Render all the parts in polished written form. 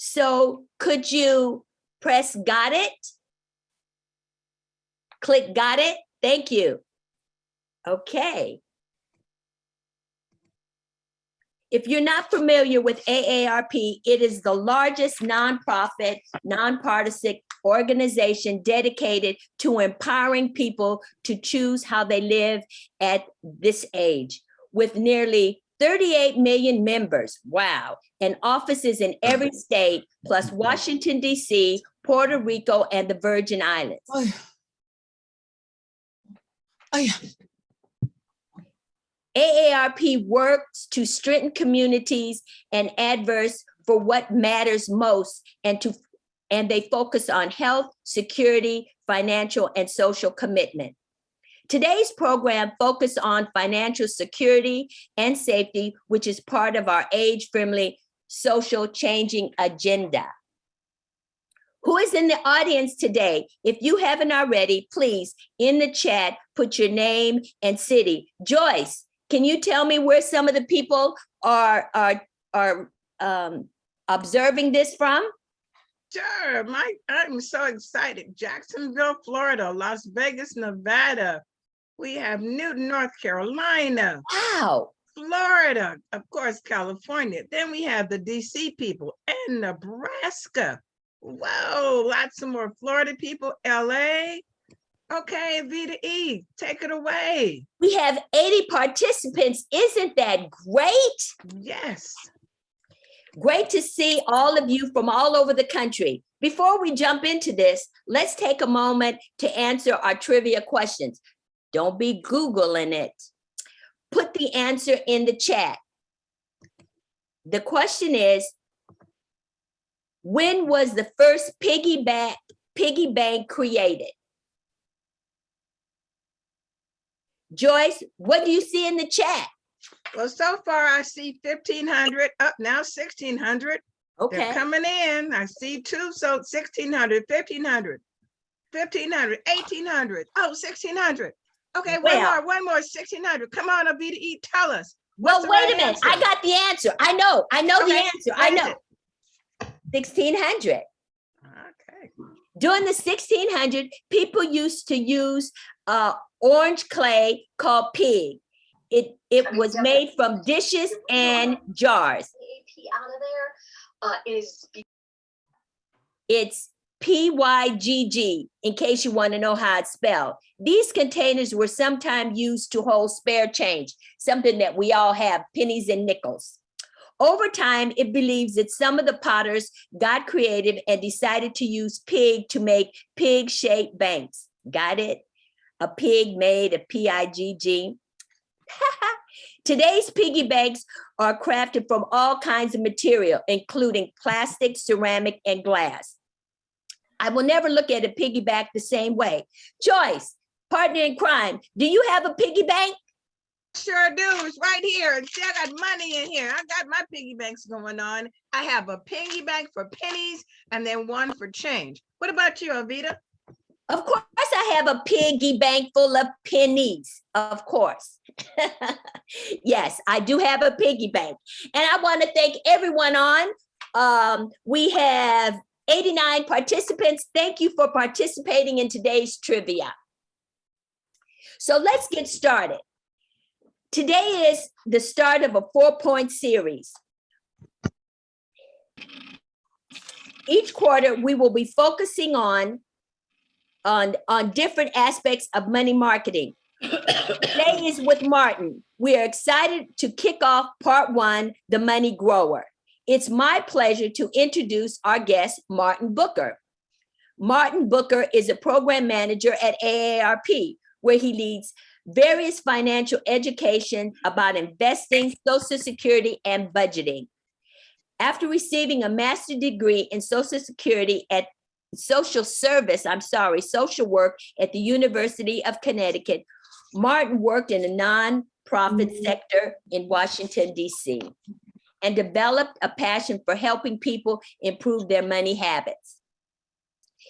So could you press got it? Click got it. Thank you. Okay. If you're not familiar with AARP, it is the largest nonprofit, nonpartisan organization dedicated to empowering people to choose how they live at this age. With nearly 38 million members, wow, and offices in every state, plus Washington, D.C., Puerto Rico, and the Virgin Islands. AARP works to strengthen communities and adverse for what matters most, and they focus on health, security, financial, and social commitment. Today's program focuses on financial security and safety, which is part of our age-friendly social changing agenda. Who is in the audience today? If you haven't already, please, in the chat, put your name and city. Joyce, can you tell me where some of the people are observing this from? Sure, I'm so excited. Jacksonville, Florida, Las Vegas, Nevada. We have Newton, North Carolina. Wow. Florida, of course, California. Then we have the DC people and Nebraska. Whoa, lots of more Florida people, LA. Okay, Vita E, take it away. We have 80 participants. Isn't that great? Yes. Great to see all of you from all over the country. Before we jump into this, let's take a moment to answer our trivia questions. Don't be Googling it. Put the answer in the chat. The question is, when was the first piggy bank created? Joyce, what do you see in the chat? Well, so far I see 1,500, up now 1,600. Okay. They're coming in. I see two, so 1,600, 1,500, 1,500, 1,800. Oh, 1,600. Okay, Well, one more, 1,600. Come on, Avita E, tell us. Well, wait a minute. Answer? I got the answer. I know Okay, the answer. I know. 1,600. Okay. During the 1600s, people used to use orange clay called pig. It was made from dishes and jars. It's PYGG, in case you want to know how it's spelled. These containers were sometimes used to hold spare change, something that we all have, pennies and nickels. Over time, it believes that some of the potters got creative and decided to use pig to make pig-shaped banks. Got it? A pig made a PIGG. Today's piggy banks are crafted from all kinds of material, including plastic, ceramic, and glass. I will never look at a piggy bank the same way. Joyce, partner in crime, do you have a piggy bank? Sure do. It's right here. See, I got money in here. I got my piggy banks going on. I have a piggy bank for pennies and then one for change. What about you, Avita? Of course, I have a piggy bank full of pennies, of course. Yes, I do have a piggy bank. And I want to thank everyone on. We have 89 participants. Thank you for participating in today's trivia. So let's get started. Today is the start of a 4-point series. Each quarter, we will be focusing on different aspects of money marketing. Today is with Martin. We are excited to kick off part 1, The Money Grower. It's my pleasure to introduce our guest, Martin Booker. Martin Booker is a program manager at AARP, where he leads various financial education about investing, Social Security, and budgeting. After receiving a master's degree in Social work at the University of Connecticut, Martin worked in the nonprofit sector in Washington, D.C., and developed a passion for helping people improve their money habits.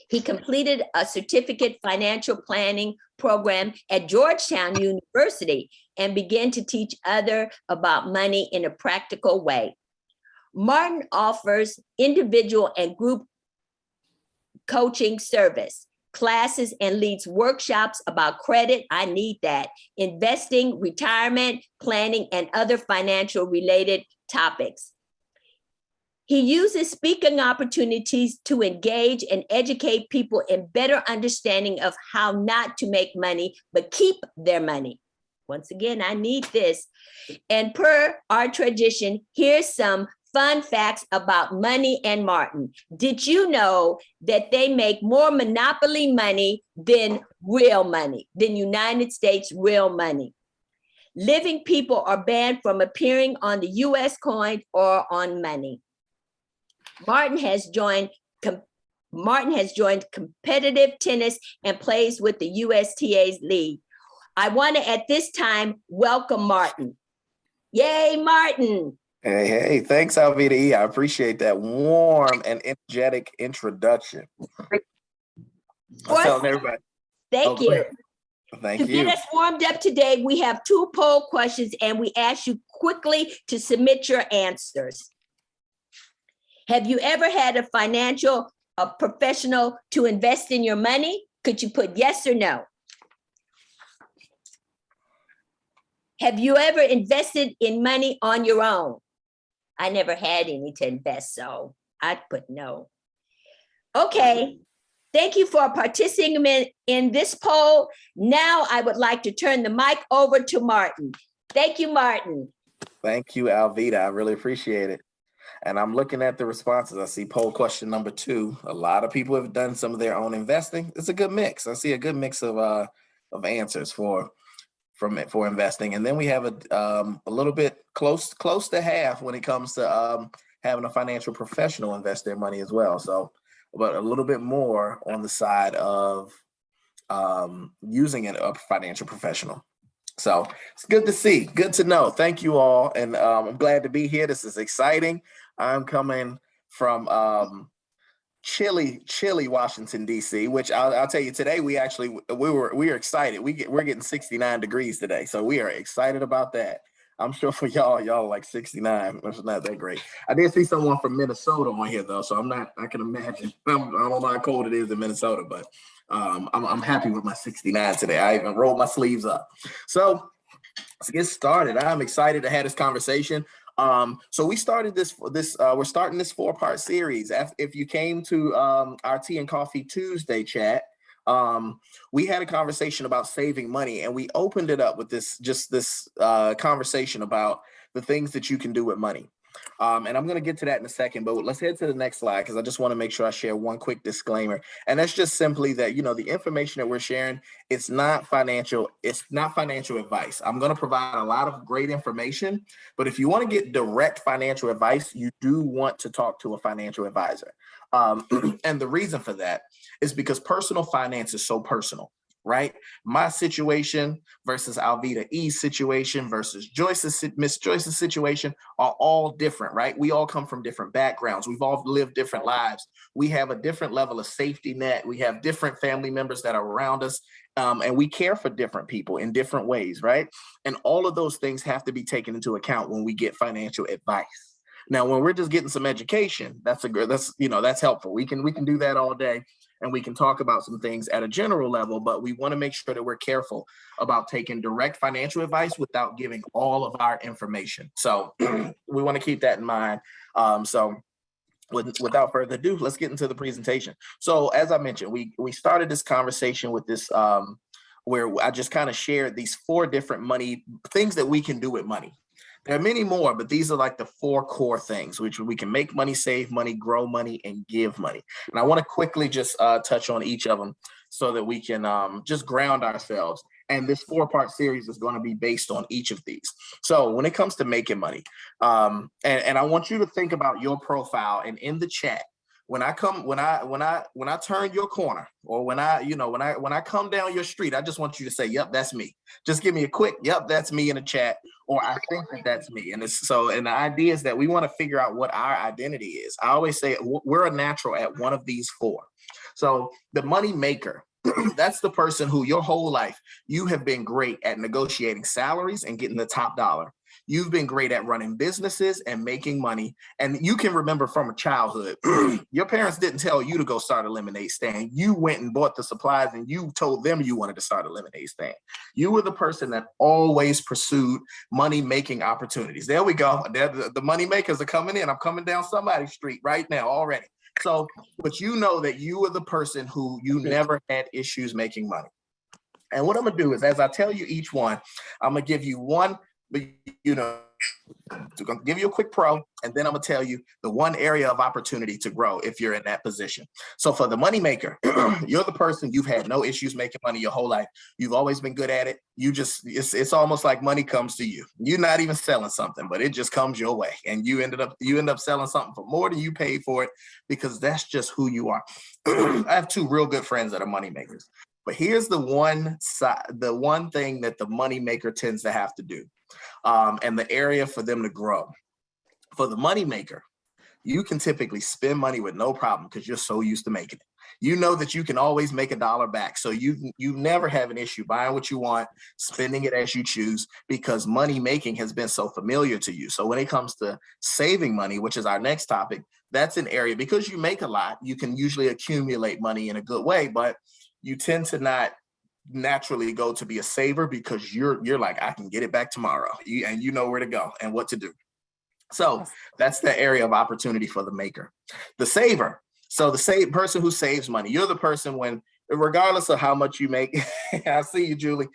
He completed a certificate financial planning program at Georgetown University and began to teach others about money in a practical way. Martin offers individual and group coaching service, classes, and leads workshops about credit. I need that. Investing, retirement, planning, and other financial related topics. He uses speaking opportunities to engage and educate people in better understanding of how not to make money, but keep their money. Once again, I need this. And per our tradition, here's some fun facts about money and Martin. Did you know that they make more monopoly money than real money, than United States real money? Living people are banned from appearing on the US coin or on money. Martin has joined competitive tennis and plays with the USTA's league. I want to, at this time, welcome Martin. Yay, Martin. Hey, thanks, Alvita E. I appreciate that warm and energetic introduction. I'm telling everybody. Thank you. Thank you. To get us warmed up today, we have 2 poll questions, and we ask you quickly to submit your answers. Have you ever had a professional to invest in your money? Could you put yes or no? Have you ever invested in money on your own? I never had any to invest, so I'd put no. Okay, thank you for participating in this poll. Now I would like to turn the mic over to Martin. Thank you, Martin. Thank you, Alvita. I really appreciate it. And I'm looking at the responses. I see poll question number 2. A lot of people have done some of their own investing. It's a good mix. I see a good mix of answers for investing. And then we have a little bit close to half when it comes to having a financial professional invest their money as well. So, but a little bit more on the side of using a financial professional. So it's good to see, good to know. Thank you all. And I'm glad to be here. This is exciting. I'm coming from chilly Washington, D.C., which I'll tell you today, we were excited. We're getting 69 degrees today. So we are excited about that. I'm sure for y'all like 69. It's not that great. I did see someone from Minnesota on here though. So I can imagine. I don't know how cold it is in Minnesota, but I'm happy with my 69 today. I even rolled my sleeves up. So let's get started. I'm excited to have this conversation. So we started we're starting this 4-part series. If you came to our Tea and Coffee Tuesday chat, we had a conversation about saving money, and we opened it up with this conversation about the things that you can do with money. And I'm going to get to that in a second, but let's head to the next slide because I just want to make sure I share one quick disclaimer. And that's just simply that, the information that we're sharing, it's not financial advice. I'm going to provide a lot of great information, but if you want to get direct financial advice, you do want to talk to a financial advisor. And the reason for that is because personal finance is so personal. Right? My situation versus Alvita E's situation versus Miss Joyce's situation are all different, right? We all come from different backgrounds. We've all lived different lives. We have a different level of safety net. We have different family members that are around us, and we care for different people in different ways, right? And all of those things have to be taken into account when we get financial advice. Now, when we're just getting some education, that's helpful. We can do that all day. And we can talk about some things at a general level, but we want to make sure that we're careful about taking direct financial advice without giving all of our information. So we want to keep that in mind. So without further ado, let's get into the presentation. So as I mentioned, we started this conversation with this where I just kind of shared these 4 different money things that we can do with money. There are many more, but these are like the 4 core things, which we can make money, save money, grow money, and give money. And I want to quickly just touch on each of them so that we can just ground ourselves. And this 4-part series is going to be based on each of these. So when it comes to making money, and I want you to think about your profile, and in the chat, when I turn your corner, or when I come down your street, I just want you to say, "Yep, that's me." Just give me a quick, "Yep, that's me" in the chat, or "I think that's me." And the idea is that we want to figure out what our identity is. I always say we're a natural at one of these 4. So the money maker, that's the person who your whole life you have been great at negotiating salaries and getting the top dollar. You've been great at running businesses and making money. And you can remember from a childhood, your parents didn't tell you to go start a lemonade stand. You went and bought the supplies and you told them you wanted to start a lemonade stand. You were the person that always pursued money-making opportunities. There we go. The money makers are coming in. I'm coming down somebody's street right now already. So, but you know that you were the person who you never had issues making money. And what I'm gonna do is, as I tell you each one, I'm gonna give you one, you know, I'm gonna give you a quick pro, and then I'm gonna tell you the one area of opportunity to grow if you're in that position. So for the money maker, you're the person, you've had no issues making money your whole life. You've always been good at it. You just, it's almost like money comes to you. You're not even selling something, but it just comes your way. And you end up selling something for more than you paid for it, because that's just who you are. I have two real good friends that are money makers. But here's the one thing that the money maker tends to have to do, and the area for them to grow. For the money maker, you can typically spend money with no problem because you're so used to making it. You know that you can always make $1 back. So you never have an issue buying what you want, spending it as you choose, because money making has been so familiar to you. So when it comes to saving money, which is our next topic, that's an area, because you make a lot, you can usually accumulate money in a good way, but you tend to not naturally go to be a saver because you're like, I can get it back tomorrow, and you know where to go and what to do. So that's the area of opportunity for the maker. The saver. So the person who saves money, you're the person when, regardless of how much you make, I see you, Julie.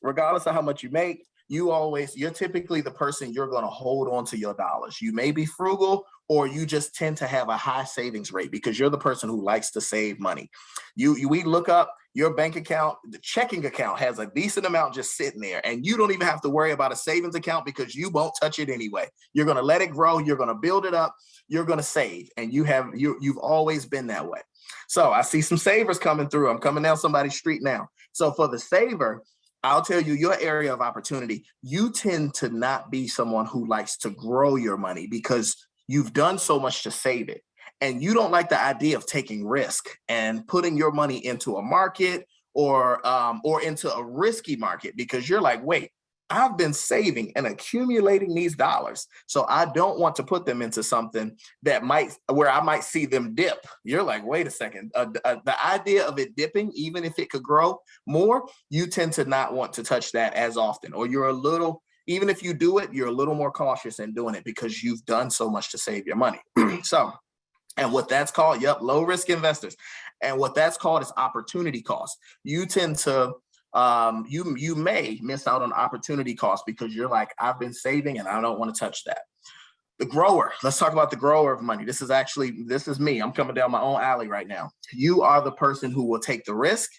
Regardless of how much you make, you're typically the person, you're going to hold on to your dollars. You may be frugal, or you just tend to have a high savings rate because you're the person who likes to save money. We look up your bank account, the checking account has a decent amount just sitting there, and you don't even have to worry about a savings account because you won't touch it anyway. You're going to let it grow. You're going to build it up. You're going to save, and you've always been that way. So I see some savers coming through. I'm coming down somebody's street now. So for the saver, I'll tell you your area of opportunity. You tend to not be someone who likes to grow your money because you've done so much to save it. And you don't like the idea of taking risk and putting your money into a market or into a risky market, because you're like, wait, I've been saving and accumulating these dollars, so I don't want to put them into something where I might see them dip. You're like, wait a second, the idea of it dipping, even if it could grow more, you tend to not want to touch that as often, or even if you do it, you're a little more cautious in doing it because you've done so much to save your money. So, and what that's called, low risk investors. And what that's called is opportunity cost. You tend to, you may miss out on opportunity cost because you're like, I've been saving and I don't want to touch that. The grower, let's talk about the grower of money. This is me. I'm coming down my own alley right now. You are the person who will take the risk.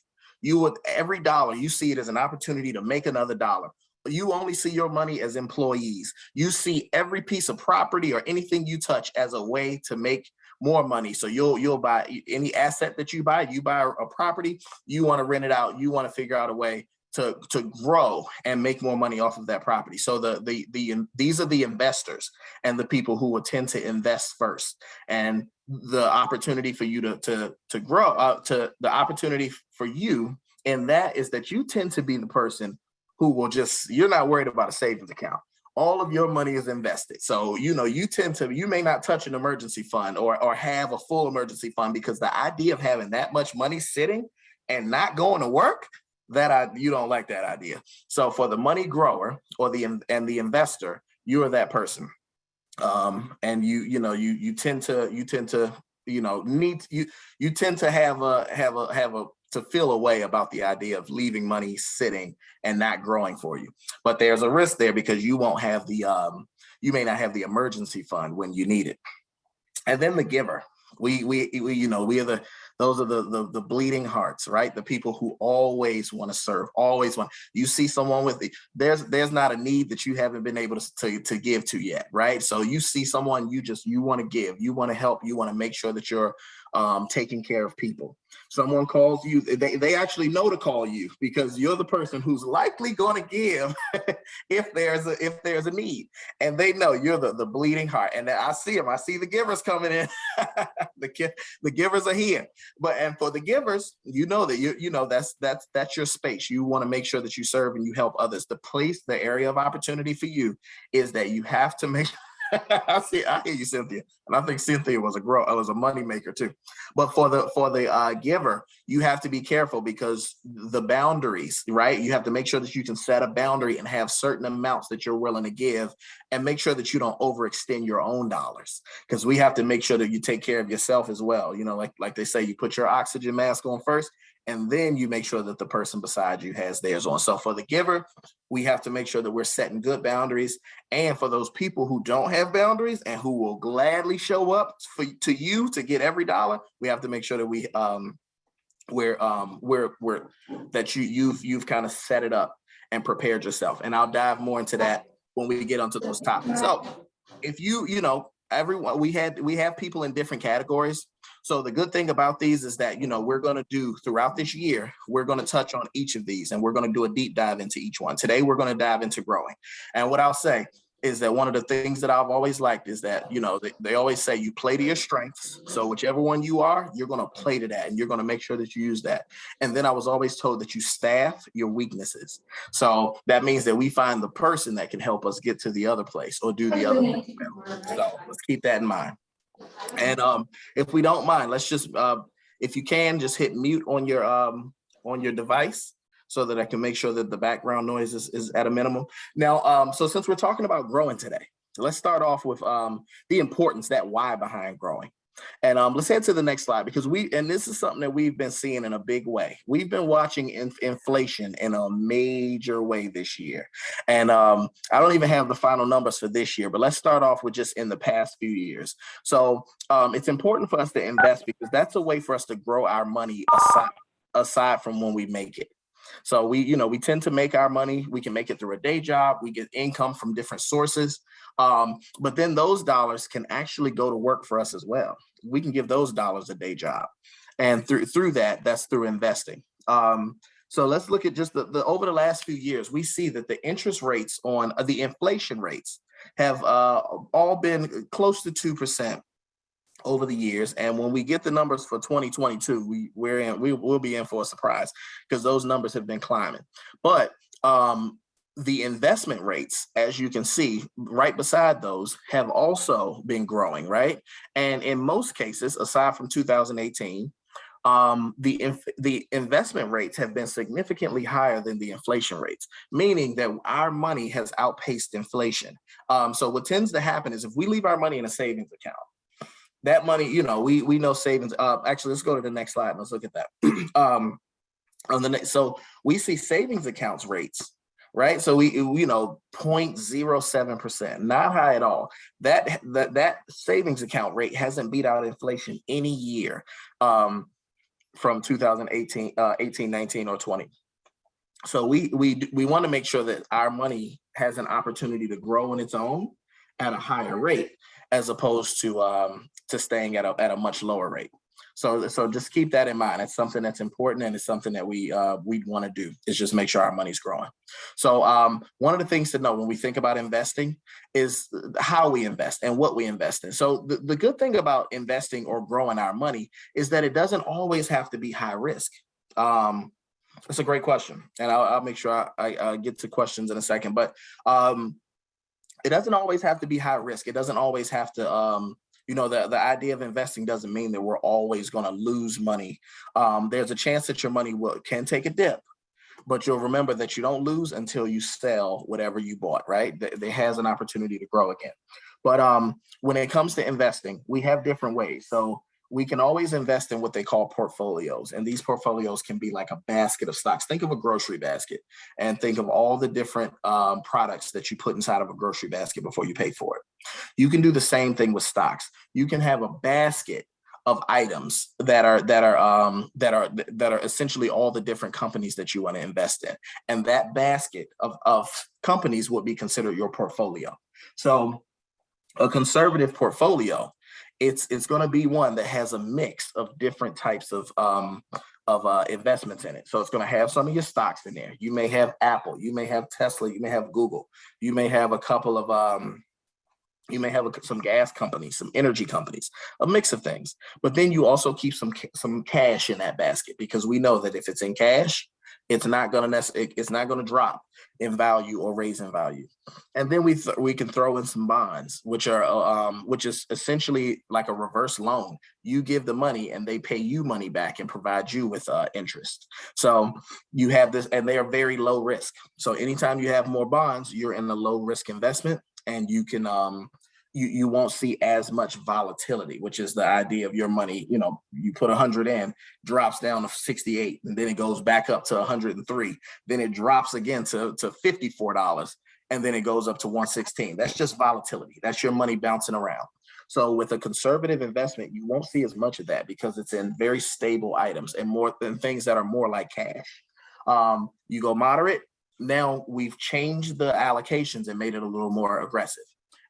Every dollar, you see it as an opportunity to make another dollar. You only see your money as employees. You see every piece of property or anything you touch as a way to make more money. So you'll buy any asset that you buy a property, you want to rent it out, you want to figure out a way to grow and make more money off of that property. So these are the investors and the people who will tend to invest first. And the opportunity for you to grow, the opportunity for you in that is that you tend to be the person who you're not worried about a savings account. All of your money is invested. So, you may not touch an emergency fund or have a full emergency fund, because the idea of having that much money sitting and not going to work, you don't like that idea. So for the money grower or the investor, you are that person. And you tend to have to feel a way about the idea of leaving money sitting and not growing for you. But there's a risk there because you won't have you may not have the emergency fund when you need it. And then the giver, those are the bleeding hearts, right? The people who always want to serve, you see someone there's not a need that you haven't been able to give to yet, right? So you see someone, you want to give, you want to help, you want to make sure that you're taking care of people. Someone calls you, they actually know to call you because you're the person who's likely going to give if there's a need, and they know you're the bleeding heart. And I see them. I see the givers coming in. The givers are here. But and for the givers, you know that you know that's your space. You want to make sure that you serve and you help others. The area of opportunity for you is that you have to make I hear you, Cynthia, and I think Cynthia was a money maker too. But for the giver, you have to be careful because the boundaries, right? You have to make sure that you can set a boundary and have certain amounts that you're willing to give, and make sure that you don't overextend your own dollars. Because we have to make sure that you take care of yourself as well. You know, like they say, you put your oxygen mask on first, and then you make sure that the person beside you has theirs on. So for the giver, we have to make sure that we're setting good boundaries. And for those people who don't have boundaries and who will gladly show up to you to get every dollar, we have to make sure that you've kind of set it up and prepared yourself. And I'll dive more into that when we get onto those topics. So if everyone, we have people in different categories. So the good thing about these is that, we're going to do throughout this year, we're going to touch on each of these and we're going to do a deep dive into each one. Today, we're going to dive into growing. And what I'll say is that one of the things that I've always liked is that, they always say you play to your strengths. So whichever one you are, you're going to play to that and you're going to make sure that you use that. And then I was always told that you staff your weaknesses. So that means that we find the person that can help us get to the other place or do the other thing better. So let's keep that in mind. And if we don't mind, let's just, if you can, just hit mute on your device so that I can make sure that the background noise is at a minimum. Now, so since we're talking about growing today, let's start off with the importance, that why behind growing. And let's head to the next slide because this is something that we've been seeing in a big way. We've been watching inflation in a major way this year. And I don't even have the final numbers for this year, but let's start off with just in the past few years. So it's important for us to invest because that's a way for us to grow our money aside from when we make it. So we tend to make our money. We can make it through a day job. We get income from different sources. But then those dollars can actually go to work for us as well. We can give those dollars a day job. And through that's through investing. So let's look at just the over the last few years, we see that the interest rates on the inflation rates have all been close to 2% over the years. And when we get the numbers for 2022, we'll be in for a surprise because those numbers have been climbing. But the investment rates, as you can see right beside those, have also been growing, right? And in most cases, aside from 2018, the investment rates have been significantly higher than the inflation rates, meaning that our money has outpaced inflation. So what tends to happen is if we leave our money in a savings account, that money, we know savings. Actually, let's go to the next slide and let's look at that. So we see savings accounts rates, right? So we 0.07%, not high at all. That savings account rate hasn't beat out inflation any year from 2018, 18, 19, or 20. So we want to make sure that our money has an opportunity to grow on its own at a higher rate, as opposed to staying at a much lower rate. So just keep that in mind. It's something that's important, and it's something that we want to do, is just make sure our money's growing. So one of the things to know when we think about investing is how we invest and what we invest in. So the good thing about investing or growing our money is that it doesn't always have to be high risk. That's a great question, and I'll make sure I get to questions in a second. But it doesn't always have to be high risk. It doesn't always have to, the idea of investing doesn't mean that we're always going to lose money. There's a chance that your money can take a dip, but you'll remember that you don't lose until you sell whatever you bought, right? There has an opportunity to grow again. But when it comes to investing, we have different ways. So we can always invest in what they call portfolios. And these portfolios can be like a basket of stocks. Think of a grocery basket and think of all the different products that you put inside of a grocery basket before you pay for it. You can do the same thing with stocks. You can have a basket of items that are essentially all the different companies that you want to invest in. And that basket of companies would be considered your portfolio. So a conservative portfolio, it's going to be one that has a mix of different types of investments in it. So it's going to have some of your stocks in there. You may have Apple, you may have Tesla, you may have Google, you may have a couple of You may have some gas companies, some energy companies, a mix of things. But then you also keep some cash in that basket, because we know that if it's in cash, it's not going to drop in value or raise in value. And then we can throw in some bonds, which is essentially like a reverse loan. You give the money and they pay you money back and provide you with interest. So you have this, and they are very low risk. So anytime you have more bonds, you're in a low risk investment, and you can you won't see as much volatility, which is the idea of your money. You put 100 in, drops down to 68, and then it goes back up to 103. Then it drops again to $54, and then it goes up to 116. That's just volatility. That's your money bouncing around. So with a conservative investment, you won't see as much of that, because it's in very stable items and more than things that are more like cash. You go moderate. Now we've changed the allocations and made it a little more aggressive.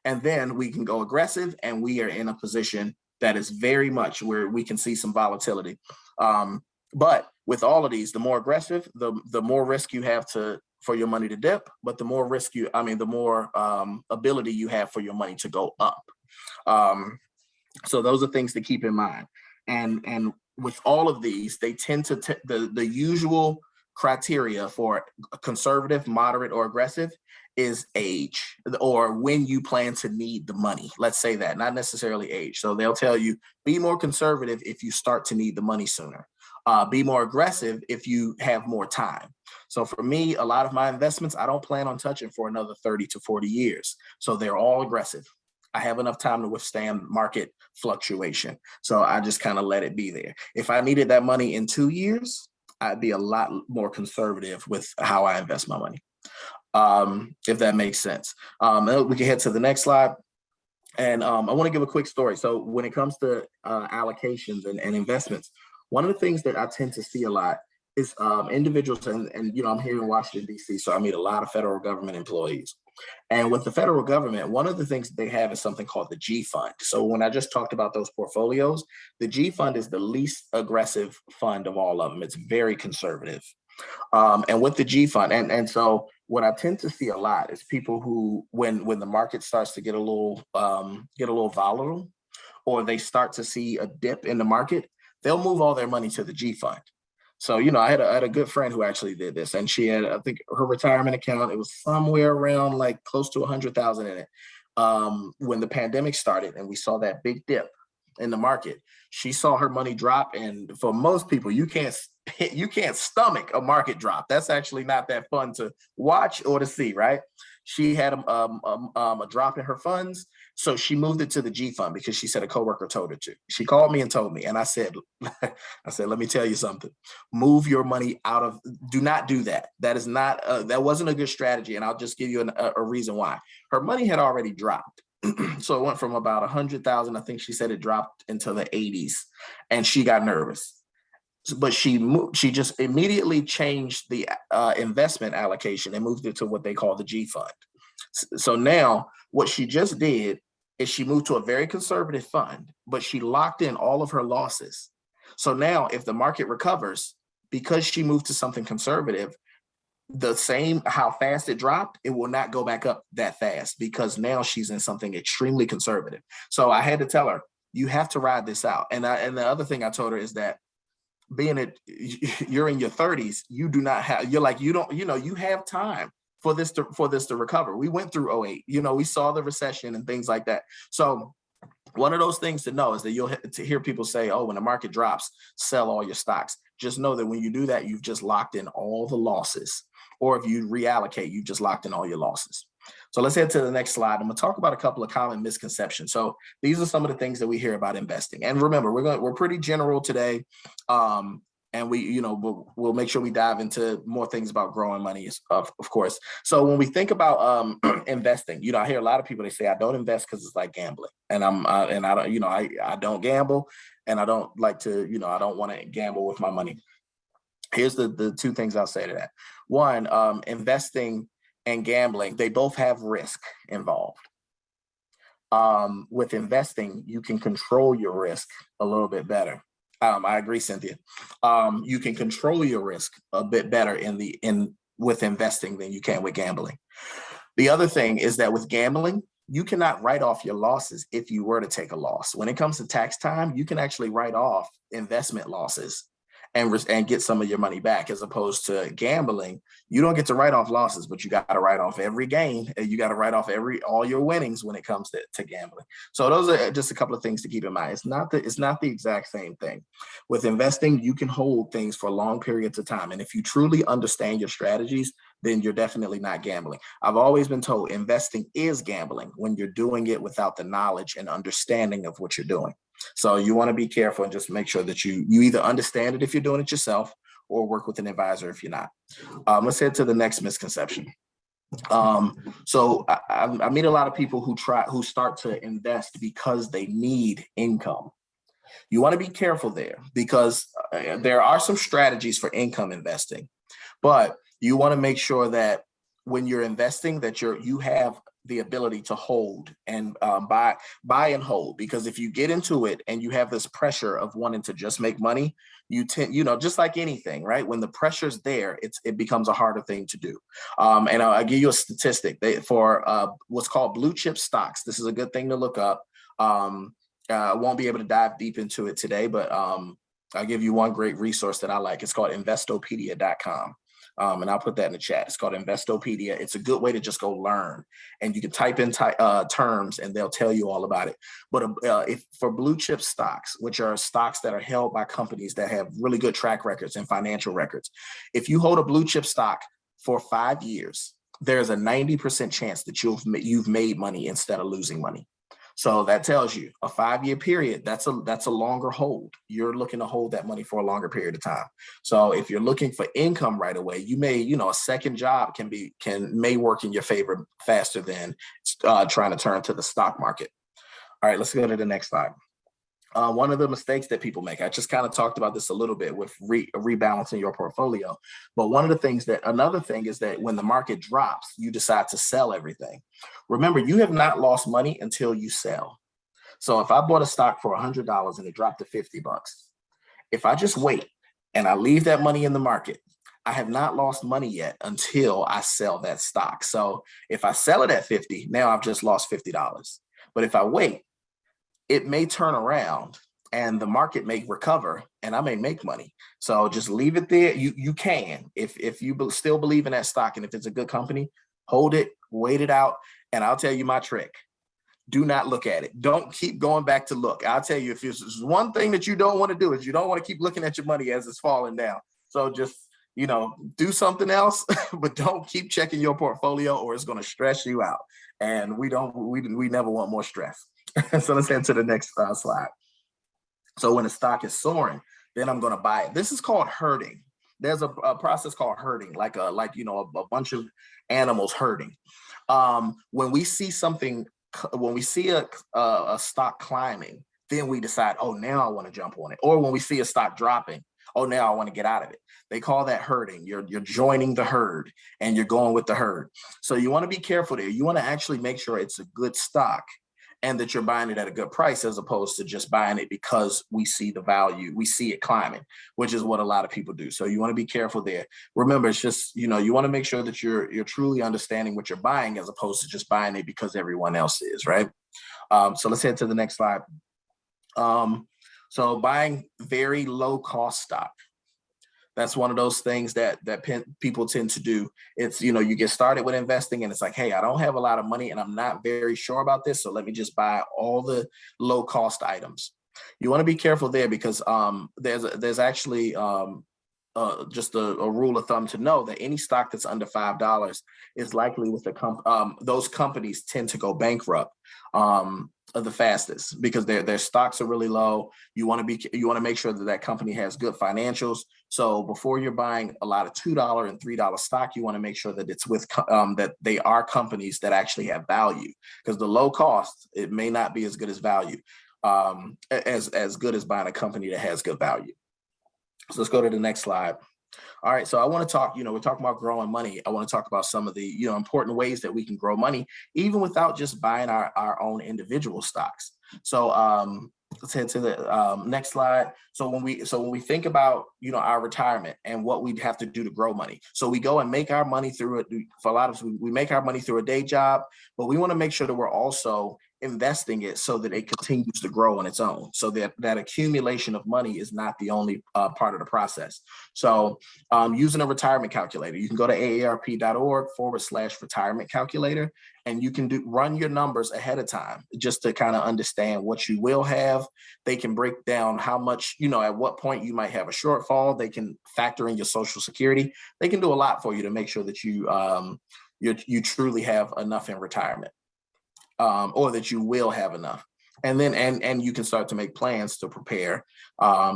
And then we can go aggressive, and we are in a position that is very much where we can see some volatility. But with all of these, the more aggressive, the more risk you have for your money to dip, but the more ability you have for your money to go up. So those are things to keep in mind. And with all of these, they tend to the usual criteria for conservative, moderate, or aggressive is age, or when you plan to need the money. Let's say that, not necessarily age. So they'll tell you, be more conservative if you start to need the money sooner. Be more aggressive if you have more time. So for me, a lot of my investments, I don't plan on touching for another 30 to 40 years. So they're all aggressive. I have enough time to withstand market fluctuation. So I just kind of let it be there. If I needed that money in 2 years, I'd be a lot more conservative with how I invest my money. If that makes sense. We can head to the next slide. And I want to give a quick story. So when it comes to allocations and investments, one of the things that I tend to see a lot is individuals, and I'm here in Washington, D.C., so I meet a lot of federal government employees. And with the federal government, one of the things they have is something called the G fund. So when I just talked about those portfolios, the G fund is the least aggressive fund of all of them. It's very conservative. And with the G fund, and so what I tend to see a lot is people who, when the market starts to get a little volatile, or they start to see a dip in the market, they'll move all their money to the G fund. So, I had a good friend who actually did this, and she had, I think, her retirement account, it was somewhere around like close to 100,000 in it. When the pandemic started and we saw that big dip in the market, she saw her money drop. And for most people, you can't stomach a market drop. That's actually not that fun to watch or to see, right? She had a drop in her funds. So she moved it to the G fund because she said a coworker told her to. She called me and told me, and I said, let me tell you something. Move your money do not do that. That is not, that wasn't a good strategy. And I'll just give you a reason why. Her money had already dropped. So it went from about 100,000. I think she said it dropped into the 80s, and she got nervous. But she just immediately changed the investment allocation and moved it to what they call the G fund. So now what she just did is she moved to a very conservative fund, but she locked in all of her losses. So now if the market recovers, because she moved to something conservative, the same how fast it dropped, it will not go back up that fast, because now she's in something extremely conservative. So I had to tell her, you have to ride this out. And the other thing I told her is that you're in your 30s, you do not have, you have time for this to recover. We went through 08, we saw the recession and things like that. So one of those things to know is that you'll hear people say, oh, when the market drops, sell all your stocks. Just know that when you do that, you've just locked in all the losses. Or if you reallocate, you've just locked in all your losses. So let's head to the next slide. I'm going to talk about a couple of common misconceptions. So these are some of the things that we hear about investing. And remember, we're pretty general today. And we'll make sure we dive into more things about growing money, of course. So when we think about investing, I hear a lot of people, they say, I don't invest because it's like gambling. And I don't gamble, and I don't like to, I don't want to gamble with my money. Here's the two things I'll say to that. One, investing and gambling, they both have risk involved. With investing, you can control your risk a little bit better. I agree, Cynthia. You can control your risk a bit better with investing than you can with gambling. The other thing is that with gambling, you cannot write off your losses if you were to take a loss. When it comes to tax time, you can actually write off investment losses and get some of your money back, as opposed to gambling. You don't get to write off losses, but you got to write off every gain, and you got to write off all your winnings when it comes to gambling. So those are just a couple of things to keep in mind. It's not the exact same thing. With investing, you can hold things for long periods of time, and if you truly understand your strategies, then you're definitely not gambling. I've always been told investing is gambling when you're doing it without the knowledge and understanding of what you're doing. So you want to be careful and just make sure that you either understand it if you're doing it yourself, or work with an advisor if you're not. Let's head to the next misconception. So I meet a lot of people who start to invest because they need income. You want to be careful there, because there are some strategies for income investing, but you want to make sure that when you're investing, that you have the ability to hold and buy and hold. Because if you get into it and you have this pressure of wanting to just make money, you tend, just like anything, right? When the pressure's there, it becomes a harder thing to do. And I'll give you a statistic for what's called blue chip stocks. This is a good thing to look up. I won't be able to dive deep into it today, but I'll give you one great resource that I like. It's called investopedia.com. And I'll put that in the chat. It's called Investopedia. It's a good way to just go learn, and you can type in terms and they'll tell you all about it. But if for blue chip stocks, which are stocks that are held by companies that have really good track records and financial records, if you hold a blue chip stock for 5 years, there's a 90% chance that you've made money instead of losing money. So that tells you a 5-year period, that's a longer hold. You're looking to hold that money for a longer period of time. So if you're looking for income right away, you may, a second job may work in your favor faster than trying to turn to the stock market. All right, let's go to the next slide. One of the mistakes that people make, I just kind of talked about this a little bit with rebalancing your portfolio. But another thing is that when the market drops, you decide to sell everything. Remember, you have not lost money until you sell. So if I bought a stock for $100 and it dropped to $50, if I just wait and I leave that money in the market, I have not lost money yet until I sell that stock. So if I sell it at 50, now I've just lost $50. But if I wait, it may turn around and the market may recover and I may make money. So just leave it there. You can, if you still believe in that stock, and if it's a good company, hold it, wait it out. And I'll tell you my trick. Do not look at it. Don't keep going back to look. I'll tell you, if there's one thing that you don't want to do, is you don't want to keep looking at your money as it's falling down. So just, do something else, but don't keep checking your portfolio, or it's going to stress you out. And we never want more stress. So let's head to the next slide. So when a stock is soaring, then I'm going to buy it. This is called herding. There's a process called herding, like a bunch of animals herding. When we see a stock climbing, then we decide, oh, now I want to jump on it. Or when we see a stock dropping, oh, now I want to get out of it. They call that herding. You're joining the herd and you're going with the herd. So you want to be careful there. You want to actually make sure it's a good stock and that you're buying it at a good price, as opposed to just buying it because we see the value, we see it climbing, which is what a lot of people do. So you want to be careful there. Remember, it's just, you want to make sure that you're truly understanding what you're buying, as opposed to just buying it because everyone else is, right? So let's head to the next slide. So buying very low cost stock. That's one of those things that people tend to do. It's, you get started with investing and it's like, hey, I don't have a lot of money and I'm not very sure about this, so let me just buy all the low cost items. You want to be careful there, because there's actually just a rule of thumb to know that any stock that's under $5 is likely with those companies tend to go bankrupt the fastest, because their stocks are really low. You want to make sure that company has good financials. So before you're buying a lot of $2 and $3 stock, you want to make sure that it's with that they are companies that actually have value, because the low cost, it may not be as good as value, as good as buying a company that has good value. So let's go to the next slide. All right, so I want to talk, we're talking about growing money. I want to talk about some of the, important ways that we can grow money, even without just buying our own individual stocks. So let's head to the next slide. So when we think about, our retirement and what we have to do to grow money, so we go and make our money through it. For a lot of us, we make our money through a day job, but we want to make sure that we're also investing it so that it continues to grow on its own. So that accumulation of money is not the only part of the process. So using a retirement calculator, you can go to aarp.org/retirement calculator, and you can run your numbers ahead of time just to kind of understand what you will have. They can break down how much, at what point you might have a shortfall. They can factor in your Social Security. They can do a lot for you to make sure that you truly have enough in retirement, or that you will have enough. And then and you can start to make plans to prepare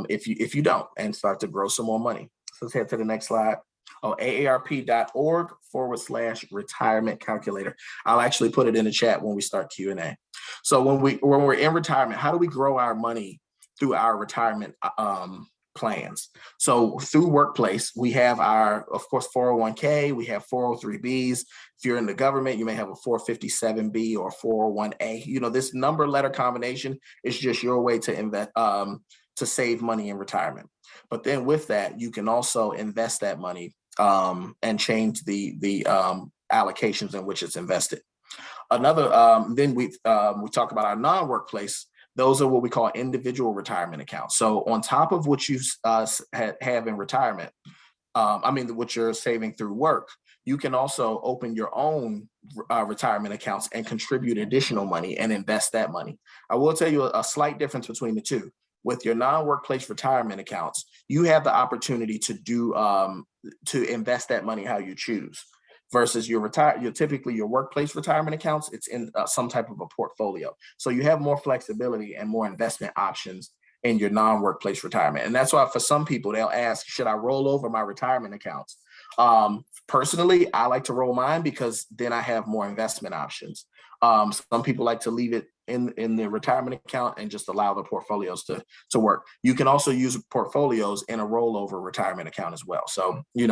if you don't, and start to grow some more money. So let's head to the next slide. aarp.org/retirement calculator. I'll actually put it in the chat when we start Q&A. So when we're in retirement, how do we grow our money through our retirement plans? So through workplace, we have our, of course, 401k, we have 403bs. If you're in the government, you may have a 457b or 401a. This number letter combination is just your way to invest, to save money in retirement. But then with that, you can also invest that money and change the allocations in which it's invested. Another, then we talk about our non-workplace. Those are what we call individual retirement accounts. So on top of what you have in retirement, what you're saving through work, you can also open your own retirement accounts and contribute additional money and invest that money. I will tell you a slight difference between the two. With your non-workplace retirement accounts, you have the opportunity to invest that money how you choose. Versus your typically your workplace retirement accounts, it's in some type of a portfolio. So you have more flexibility and more investment options in your non-workplace retirement. And that's why for some people, they'll ask, should I roll over my retirement accounts? Personally, I like to roll mine because then I have more investment options. Some people like to leave it in the retirement account and just allow the portfolios to work. You can also use portfolios in a rollover retirement account as well. So, you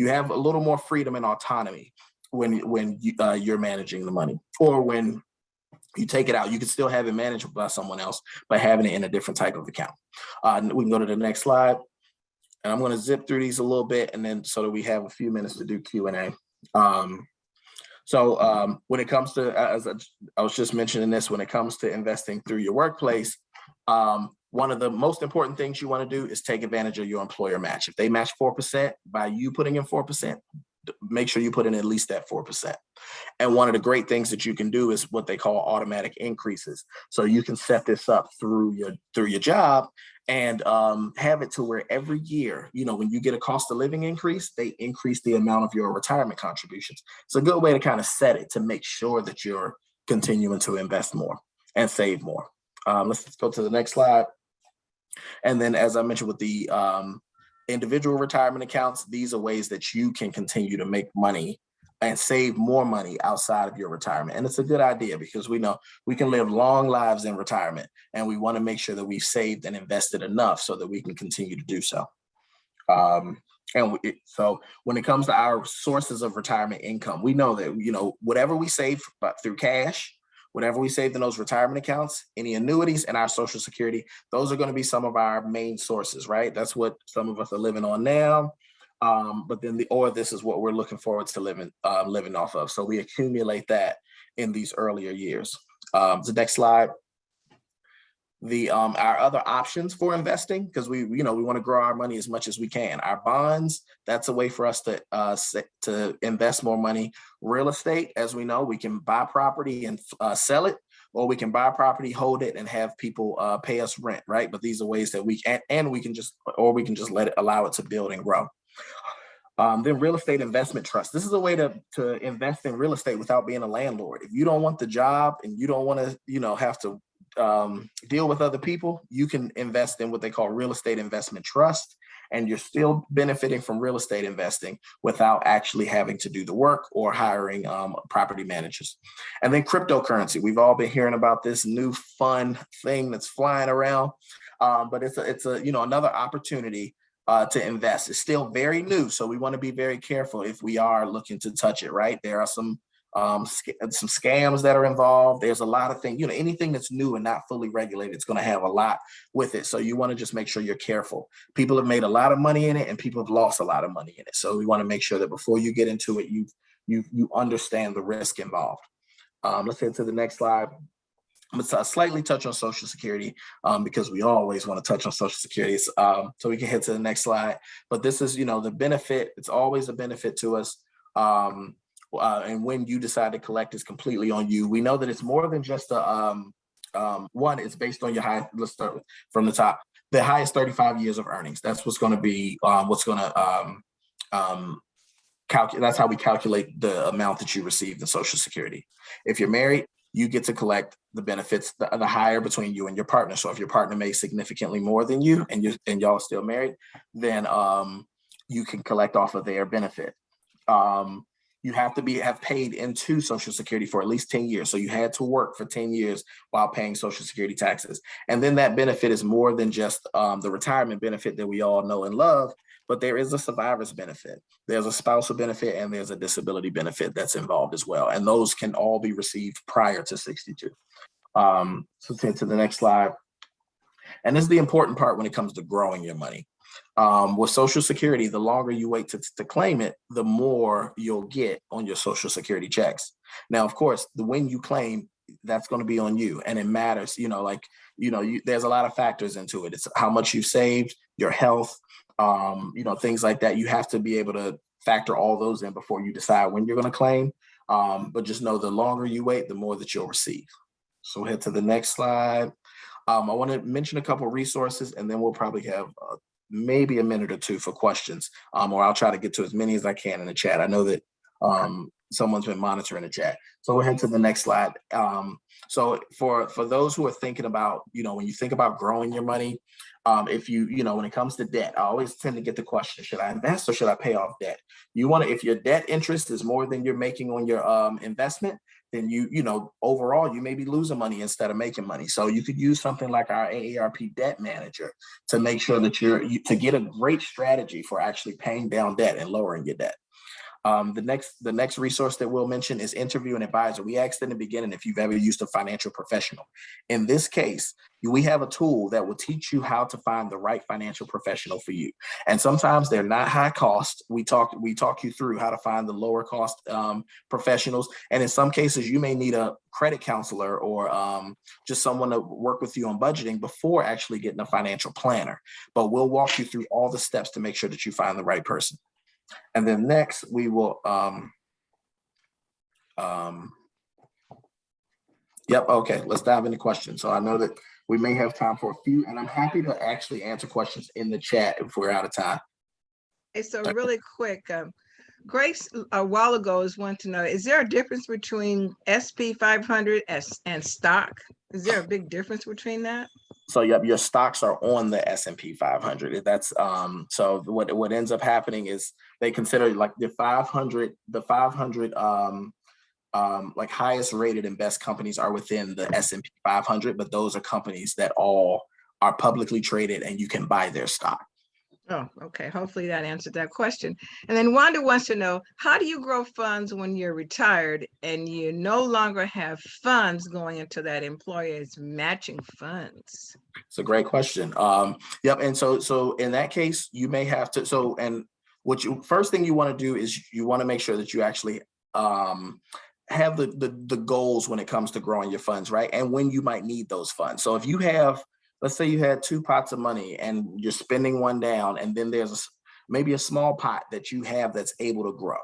have a little more freedom and autonomy when you're managing the money, or when you take it out, you can still have it managed by someone else, but having it in a different type of account. We can go to the next slide. And I'm going to zip through these a little bit, and then so that we have a few minutes to do Q&A. So when it comes to, as I was just mentioning this, when it comes to investing through your workplace, one of the most important things you want to do is take advantage of your employer match. If they match 4% by you putting in 4%, make sure you put in at least that 4%. And one of the great things that you can do is what they call automatic increases. So you can set this up through your job and have it to where every year, when you get a cost of living increase, they increase the amount of your retirement contributions. It's a good way to kind of set it to make sure that you're continuing to invest more and save more. Let's go to the next slide. And then, as I mentioned with the individual retirement accounts, these are ways that you can continue to make money and save more money outside of your retirement. And it's a good idea because we know we can live long lives in retirement, and we want to make sure that we've saved and invested enough so that we can continue to do so. So when it comes to our sources of retirement income, we know that, whatever we save through cash, whatever we saved in those retirement accounts, any annuities, and our Social Security, those are going to be some of our main sources, right? That's what some of us are living on now. But then this is what we're looking forward to living off of. So we accumulate that in these earlier years. The next slide. Our other options for investing, because we want to grow our money as much as we can. Our bonds, that's a way for us to invest more money. Real estate, as we know, we can buy property and sell it, or we can buy property, hold it, and have people pay us rent, right? But these are ways that we can just allow it to build and grow. Then real estate investment trust. This is a way to invest in real estate without being a landlord. If you don't want the job and you don't want to, have to deal with other people, you can invest in what they call real estate investment trust, and you're still benefiting from real estate investing without actually having to do the work or hiring property managers. And then cryptocurrency. We've all been hearing about this new fun thing that's flying around, but it's another opportunity to invest. It's still very new, so we want to be very careful if we are looking to touch it, right? There are some some scams that are involved. There's a lot of things, anything that's new and not fully regulated, it's going to have a lot with it. So you want to just make sure you're careful. People have made a lot of money in it and people have lost a lot of money in it. So we want to make sure that before you get into it, you understand the risk involved. Let's head to the next slide. I'm going to slightly touch on Social Security because we always want to touch on Social Security. So we can head to the next slide. But this is, the benefit. It's always a benefit to us. And when you decide to collect, is completely on you. We know that it's more than just one. It's based on your high. Let's start from the top. The highest 35 years of earnings. That's what's going to be what's going to calculate. That's how we calculate the amount that you received in Social Security. If you're married, you get to collect the benefits the higher between you and your partner. So if your partner makes significantly more than you and y'all are still married, then you can collect off of their benefit. You have to have paid into Social Security for at least 10 years. So you had to work for 10 years while paying Social Security taxes. And then that benefit is more than just the retirement benefit that we all know and love, but there is a survivor's benefit. There's a spousal benefit and there's a disability benefit that's involved as well. And those can all be received prior to 62. So to the next slide. And this is the important part when it comes to growing your money. With Social Security, the longer you wait to claim it, the more you'll get on your Social Security checks. Now, of course, when you claim, that's going to be on you, and it matters. There's a lot of factors into it. It's how much you've saved, your health, things like that. You have to be able to factor all those in before you decide when you're going to claim. But just know the longer you wait, the more that you'll receive. So we'll head to the next slide. I want to mention a couple of resources, and then we'll probably have maybe a minute or two for questions, or I'll try to get to as many as I can in the chat. I know that someone's been monitoring the chat. So we'll head to the next slide. So for those who are thinking about, when you think about growing your money, if when it comes to debt, I always tend to get the question, should I invest or should I pay off debt? If your debt interest is more than you're making on your investment, then overall you may be losing money instead of making money. So you could use something like our AARP debt manager to make sure that to get a great strategy for actually paying down debt and lowering your debt. The next resource that we'll mention is Interview an Advisor. We asked in the beginning if you've ever used a financial professional. In this case, we have a tool that will teach you how to find the right financial professional for you. And sometimes they're not high cost. We talk you through how to find the lower cost professionals. And in some cases, you may need a credit counselor or just someone to work with you on budgeting before actually getting a financial planner. But we'll walk you through all the steps to make sure that you find the right person. And then next we will, okay, let's dive into questions. So I know that we may have time for a few, and I'm happy to actually answer questions in the chat if we're out of time. Hey, so really quick, Grace a while ago is wanting to know, is there a difference between SP 500 and stock? Is there a big difference between that? So your stocks are on the S&P 500. That's so what ends up happening is they consider like the 500 like highest rated and best companies are within the S&P 500, but those are companies that all are publicly traded and you can buy their stock. Oh, okay. Hopefully that answered that question. And then Wanda wants to know, how do you grow funds when you're retired and you no longer have funds going into that employer's matching funds? It's a great question. Yep. And so in that case, you may have to, and first thing you want to do is you want to make sure that you actually have the goals when it comes to growing your funds, right? And when you might need those funds. So if you have, let's say you had 2 pots of money and you're spending one down, and then there's maybe a small pot that you have that's able to grow,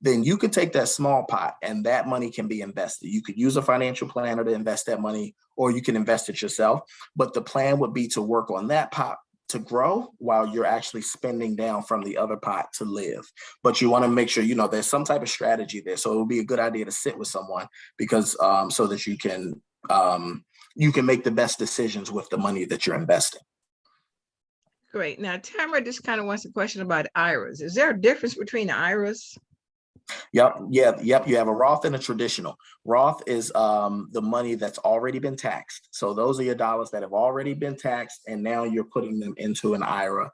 then you could take that small pot and that money can be invested. You could use a financial planner to invest that money, or you can invest it yourself. But the plan would be to work on that pot to grow while you're actually spending down from the other pot to live. But you want to make sure, there's some type of strategy there. So it would be a good idea to sit with someone because so that you can make the best decisions with the money that you're investing. Great. Now, Tamara just kind of wants a question about IRAs. Is there a difference between IRAs? Yep. You have a Roth and a traditional. Roth is the money that's already been taxed. So those are your dollars that have already been taxed, and now you're putting them into an IRA.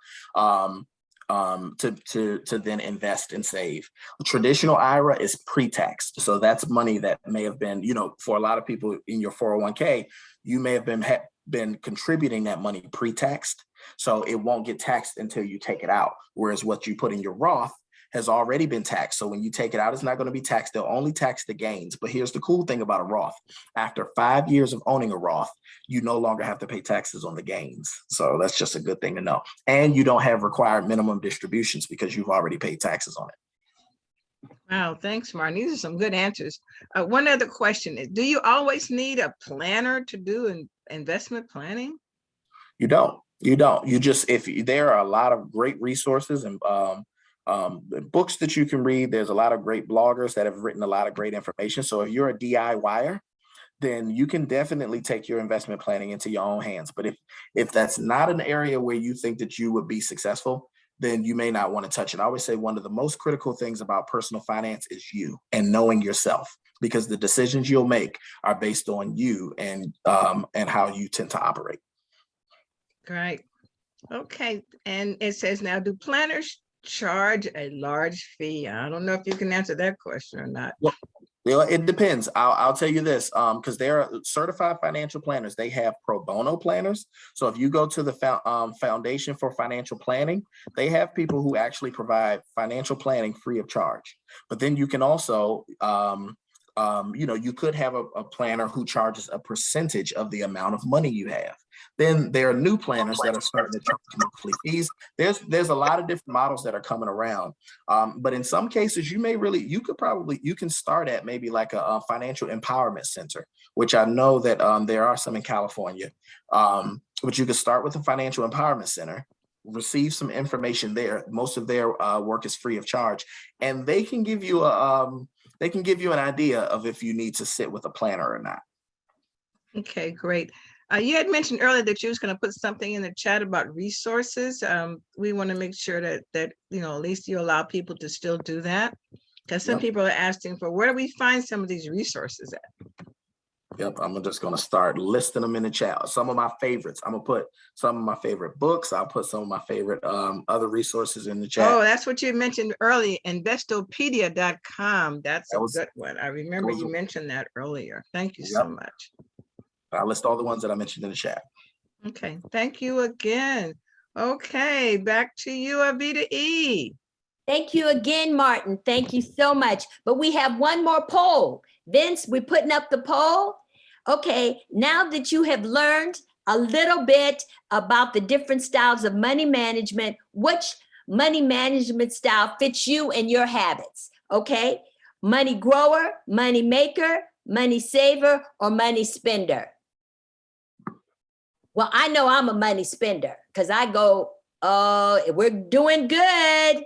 to then invest and save. Traditional IRA is pre-taxed. So that's money that may have been, for a lot of people in your 401k, you may have been contributing that money pre-taxed. So it won't get taxed until you take it out. Whereas what you put in your Roth has already been taxed. So when you take it out, it's not going to be taxed. They'll only tax the gains. But here's the cool thing about a Roth. After 5 years of owning a Roth, you no longer have to pay taxes on the gains. So that's just a good thing to know. And you don't have required minimum distributions because you've already paid taxes on it. Wow, thanks, Martin. These are some good answers. One other question is, do you always need a planner to do investment planning? You don't. You just, there are a lot of great resources and books that you can read. There's a lot of great bloggers that have written a lot of great information. So if you're a DIYer, then you can definitely take your investment planning into your own hands. But if that's not an area where you think that you would be successful, then you may not want to touch it. I always say one of the most critical things about personal finance is you and knowing yourself, because the decisions you'll make are based on you and how you tend to operate. Great. Okay. And it says, now, do planners charge a large fee? I don't know if you can answer that question or not. Well, it depends. I'll tell you this, because there are certified financial planners. They have pro bono planners. So if you go to the Foundation for Financial Planning, they have people who actually provide financial planning free of charge. But then you can also, you could have a planner who charges a percentage of the amount of money you have. Then there are new planners that are starting to charge monthly fees. There's a lot of different models that are coming around. But in some cases, you can start at maybe like a financial empowerment center, which I know that there are some in California. But you could start with a financial empowerment center, receive some information there. Most of their work is free of charge, and they can give you an idea of if you need to sit with a planner or not. Okay, great. You had mentioned earlier that you was going to put something in the chat about resources. We want to make sure that at least you allow people to still do that, because some people are asking for, where do we find some of these resources at? Yep, I'm just going to start listing them in the chat. Some of my favorites. I'm going to put some of my favorite books. I'll put some of my favorite other resources in the chat. Oh, that's what you mentioned earlier, investopedia.com. That's a good one. I remember you mentioned that earlier. Thank you so much. I'll list all the ones that I mentioned in the chat. Okay, thank you again. Okay, back to you, Avita E. Thank you again, Martin. Thank you so much. But we have one more poll. Vince, we're putting up the poll. Okay, now that you have learned a little bit about the different styles of money management, which money management style fits you and your habits? Okay, money grower, money maker, money saver, or money spender? Well, I know I'm a money spender because I go, oh, we're doing good.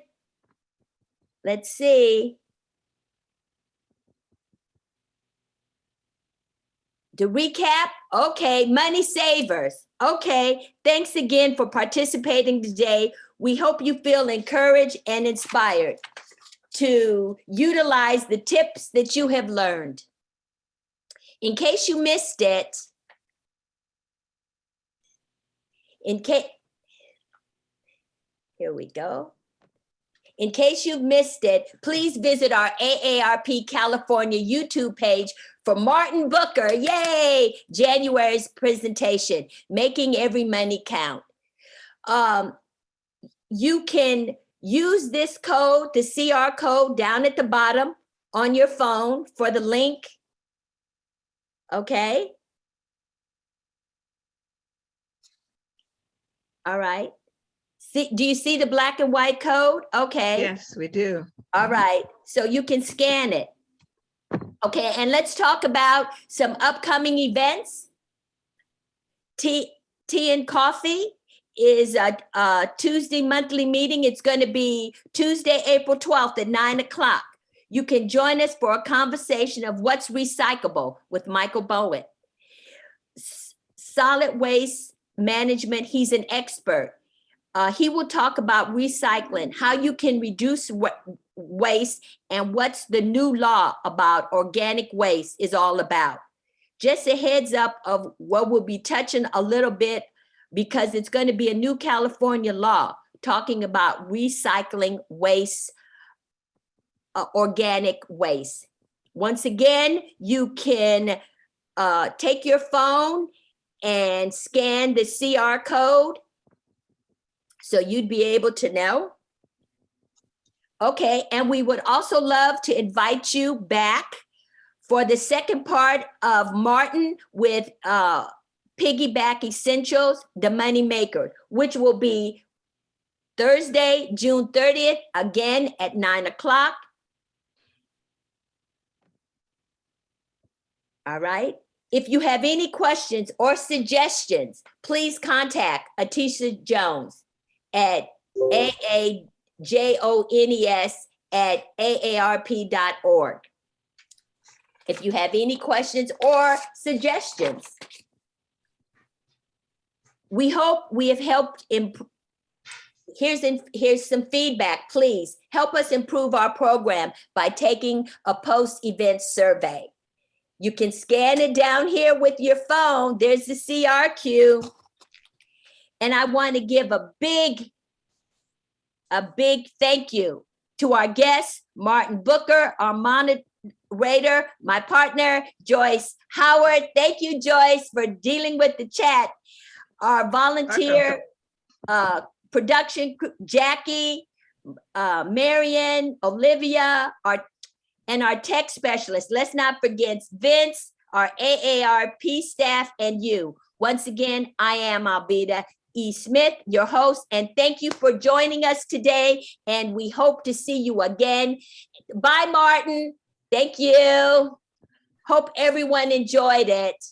Let's see. To recap, okay, money savers. Okay, thanks again for participating today. We hope you feel encouraged and inspired to utilize the tips that you have learned. In case you missed it, here we go. In case you've missed it, please visit our AARP California YouTube page for Martin Booker, yay, January's presentation, Making Every Money Count. You can use this code, the CR code down at the bottom on your phone for the link, okay? All right. Do you see the black and white code? Okay. Yes, we do. All right. So you can scan it. Okay. And let's talk about some upcoming events. Tea and Coffee is a Tuesday monthly meeting. It's going to be Tuesday, April 12th at 9:00. You can join us for a conversation of what's recyclable with Michael Bowen. Solid waste management. He's an expert. He will talk about recycling, how you can reduce waste, and what's the new law about organic waste is all about. Just a heads up of what we'll be touching a little bit, because it's going to be a new California law talking about recycling waste, organic waste. Once again, you can take your phone and scan the CR code so you'd be able to know. Okay, and we would also love to invite you back for the second part of Martin with Piggyback Essentials, the Money Maker, which will be Thursday, June 30th, again at 9 o'clock. All right. If you have any questions or suggestions, please contact Atisha Jones at AAJONES@AARP.org. If you have any questions or suggestions, we hope we have helped improve. Here's some feedback. Please help us improve our program by taking a post-event survey. You can scan it down here with your phone. There's the CRQ. And I want to give a big thank you to our guest, Martin Booker, our moderator, my partner, Joyce Howard. Thank you, Joyce, for dealing with the chat. Our volunteer production, Jackie, Marion, Olivia, and our tech specialist. Let's not forget Vince, our AARP staff, and you. Once again, I am Alveda E. Smith, your host, and thank you for joining us today, and we hope to see you again. Bye, Martin. Thank you. Hope everyone enjoyed it.